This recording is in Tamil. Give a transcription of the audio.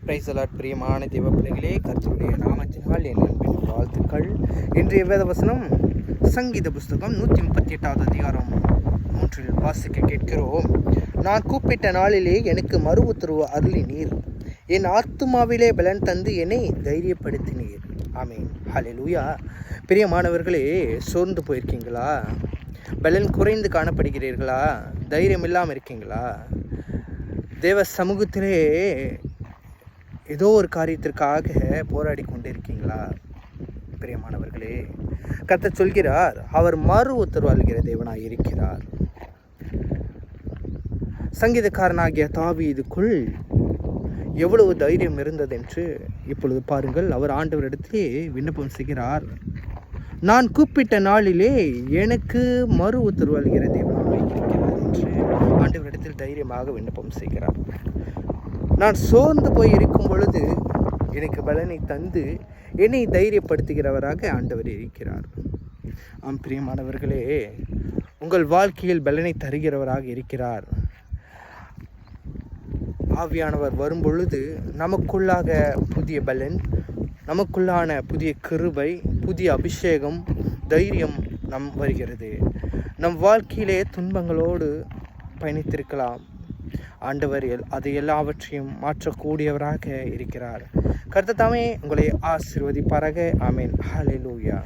Praise the Lord. பிரியமான தேவ பிள்ளைகளே, கர்த்தருடைய நாமத்தினால் என் அன்பின் வாழ்த்துக்கள். இன்றைய வேத வசனம் சங்கீத புஸ்தகம் 138வது அதிகாரம் 3 வாசிக்க கேட்கிறோம். நான் கூப்பிட்ட நாளிலே எனக்கு மறு உத்தரவு அருளினீர், என் ஆத்துமாவிலே பலன் தந்து என்னை தைரியப்படுத்தினீர். ஆமீன், ஹல்லேலூயா. பிரியமானவர்களே, சோர்ந்து போயிருக்கீங்களா? பலன் குறைந்து காணப்படுகிறீர்களா? தைரியம் இல்லாமல் இருக்கீங்களா? தேவ சமூகத்திலே ஏதோ ஒரு காரியத்திற்காக போராடி கொண்டிருக்கீங்களா? பிரியமானவர்களே, கர்த்தர் சொல்கிறார், அவர் மறு உத்தரவு அளிக்கிற தேவனாய் இருக்கிறார். சங்கீதக்காரனாகிய தாவீதுக்குள் எவ்வளவு தைரியம் இருந்தது என்று இப்பொழுது பாருங்கள். அவர் ஆண்டவரிடத்திலே விண்ணப்பம் செய்கிறார். நான் கூப்பிட்ட நாளிலே எனக்கு மறு உத்தரவு அளிக்கிற தேவனாய் இருக்கிறார் என்று ஆண்டவரிடத்தில் தைரியமாக விண்ணப்பம் செய்கிறார். நான் சோர்ந்து போய் இருக்கும் பொழுது எனக்கு பலனை தந்து என்னை தைரியப்படுத்துகிறவராக ஆண்டவர் இருக்கிறார். ஆம் பிரியமானவர்களே, உங்கள் வாழ்க்கையில் பலனை தருகிறவராக இருக்கிறார். ஆவியானவர் வரும் பொழுது நமக்குள்ளாக புதிய பலன், நமக்குள்ளான புதிய கிருபை, புதிய அபிஷேகம், தைரியம் வருகிறது. நம் வாழ்க்கையிலே துன்பங்களோடு பயணித்திருக்கலாம். ஆண்டவர் அது எல்லாவற்றையும் மாற்றக்கூடியவராக இருக்கிறார். கர்த்தர் தாமே உங்களை ஆசீர்வதிப்பாராக. ஆமீன், ஹல்லேலூயா.